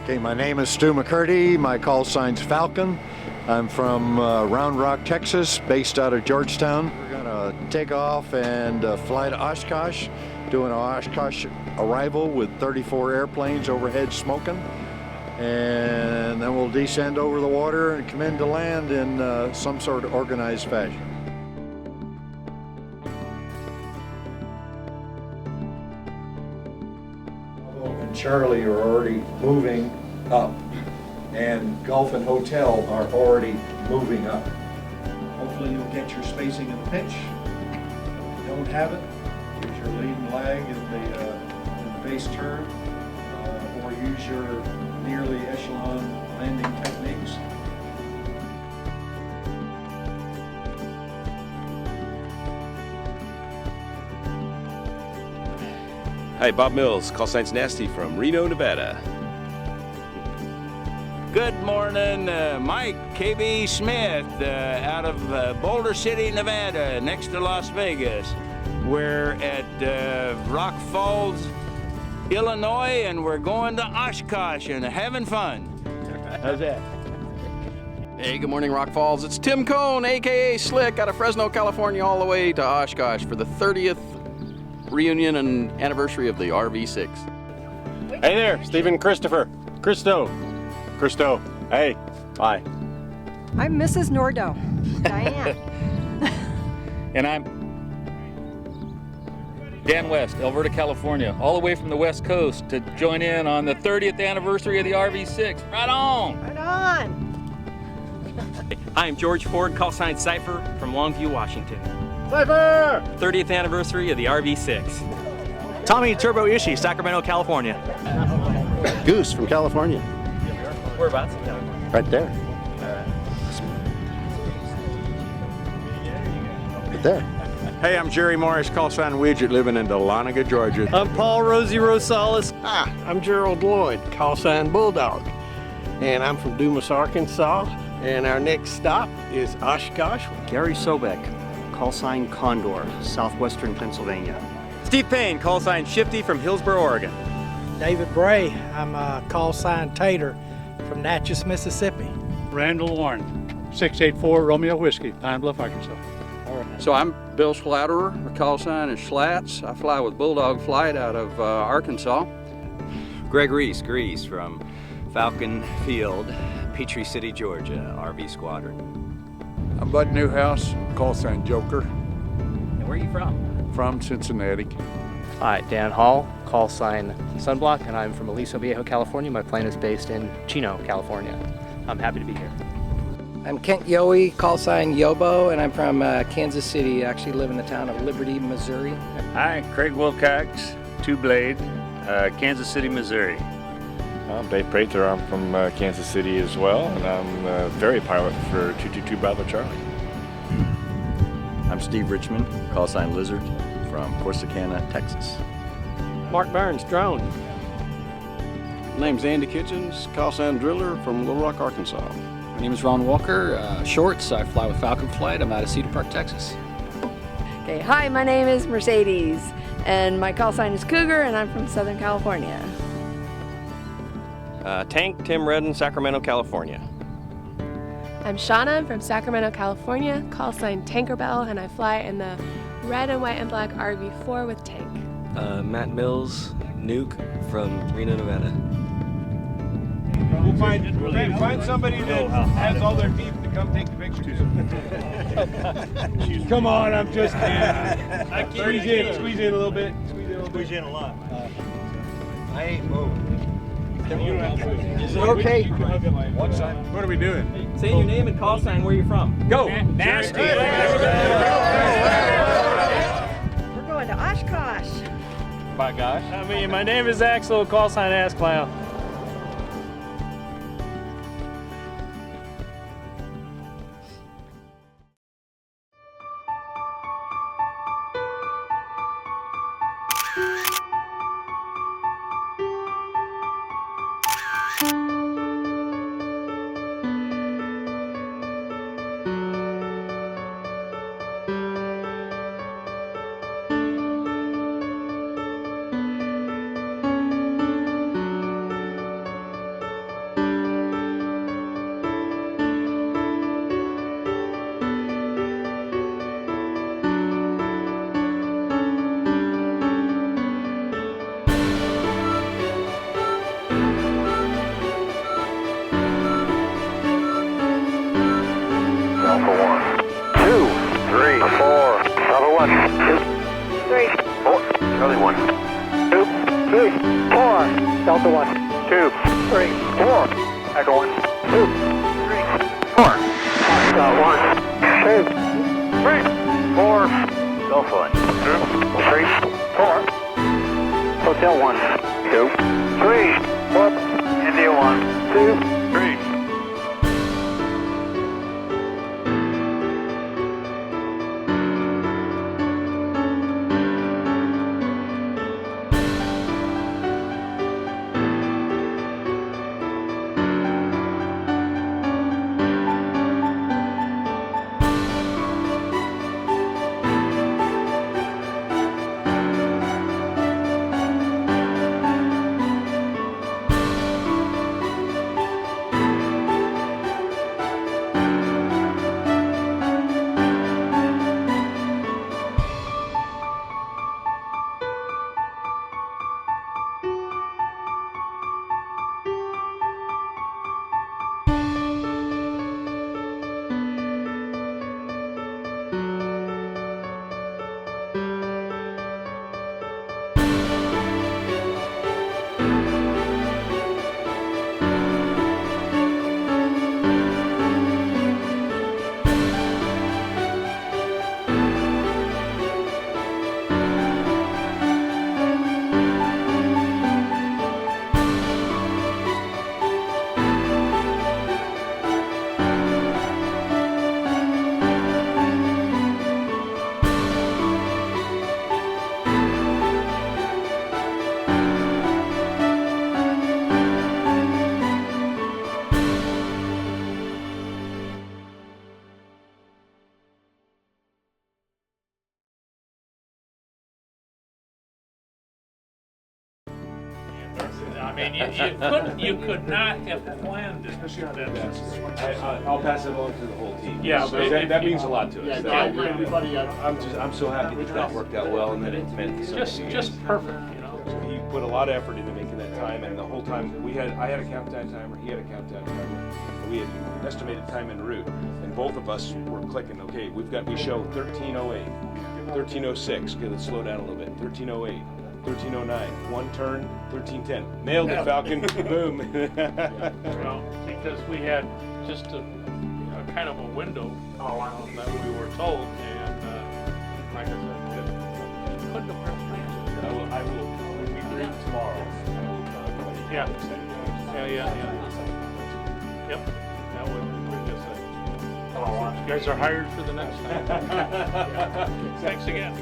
Okay, my name is Stu McCurdy. My call sign's Falcon. I'm from Round Rock, Texas, based out of Georgetown. We're gonna take off and fly to Oshkosh, doing an Oshkosh arrival with 34 airplanes overhead smoking. And then we'll descend over the water and come in to land in some sort of organized fashion. And Charlie are already moving up, and Gulf and Hotel are already moving up. Hopefully you'll get your spacing in the pitch. If you don't have it, use your lead and lag in the base turn, or use your nearly echelon landing techniques. Hi, Bob Mills, call signs Nasty from Reno, Nevada. Good morning, Mike KB Smith out of Boulder City, Nevada, next to Las Vegas. We're at Rock Falls, Illinois, and we're going to Oshkosh and having fun. How's that? Hey, good morning, Rock Falls. It's Tim Cohn, a.k.a. Slick, out of Fresno, California, all the way to Oshkosh for the 30th reunion and anniversary of the RV6. Hey there, Stephen Christopher. Christo, hey, hi. I'm Mrs. Nordo, Diane. And I'm Dan West, Alberta, California, all the way from the West Coast to join in on the 30th anniversary of the RV6. Right on! Right on! I'm George Ford, call sign Cypher from Longview, Washington. Cypher! 30th anniversary of the RV6. Tommy Turbo Ishii, Sacramento, California. Goose from California. Whereabouts in California? Right there. Right there. Hey, I'm Jerry Morris, call sign Widget, living in Dahlonega, Georgia. I'm Paul Rosie Rosales. Hi, I'm Gerald Lloyd, call sign Bulldog. And I'm from Dumas, Arkansas. And our next stop is Oshkosh. Gary Sobek, call sign Condor, southwestern Pennsylvania. Steve Payne, call sign Shifty from Hillsboro, Oregon. David Bray, I'm call sign Tater from Natchez, Mississippi. Randall Warren, 684 Romeo Whiskey, Pine Bluff, Arkansas. So I'm Bill Schlatterer, my call sign is Schlats. I fly with Bulldog Flight out of Arkansas. Greg Grease from Falcon Field, Peachtree City, Georgia, RV Squadron. I'm Bud Newhouse, call sign Joker. And where are you from? From Cincinnati. Hi, Dan Hall, call sign Sunblock, and I'm from Aliso Viejo, California. My plane is based in Chino, California. I'm happy to be here. I'm Kent Yowie, call sign Yobo, and I'm from Kansas City. I actually live in the town of Liberty, Missouri. Hi, Craig Wilcox, Two Blade, Kansas City, Missouri. I'm Dave Prather. I'm from Kansas City as well, and I'm ferry pilot for 222 Bravo Charlie. I'm Steve Richmond, call sign Lizard, from Corsicana, Texas. Mark Burns, drone. My name's Andy Kitchens, call sign Driller from Little Rock, Arkansas. My name is Ron Walker, Shorts. I fly with Falcon Flight. I'm out of Cedar Park, Texas. Okay, hi, my name is Mercedes, and my call sign is Cougar, and I'm from Southern California. Tank Tim Redden, Sacramento, California. I'm Shauna from Sacramento, California, call sign Tankerbell, and I fly in the red and white and black RV4 with Tank. Matt Mills, Nuke from Reno, Nevada. We'll find somebody that has all their teeth to come take the picture. Come on, I'm just kidding. Squeeze in a little bit. Squeeze in a lot. I ain't moving. Is it okay? What are we doing? Say your name and call sign where you're from. Go! Nasty! We're going to Oshkosh. By gosh. My name is Axel, call sign Ass Clown. Delta 1, 2, 3, 4. Echo 1, 2, 3, 4. Foxtrot 1, 2, 3, 4. Golf 1, 2, 3, 4. Hotel 1, 2, 3, 4. India 1, 2, 3. I mean, you could not have planned it. I'll pass it on to the whole team. Yeah, so that means a lot to us. Yeah, everybody. I'm so happy that worked out well, and that it meant something. Just perfect, you know. He put a lot of effort into making that time, and the whole time I had a countdown timer, he had a countdown timer, and we had estimated time en route, and both of us were clicking. Okay, we show 1308, 1306. Okay, let's slow down a little bit. 1308. 1309, one turn, 1310. Nailed it, Falcon. Boom. Well, because we had just a kind of a window that we were told, and like I said, couldn't have planned it. I will. When we meet tomorrow, Yeah. Yep. That would just you guys are hired for the next time. Thanks again.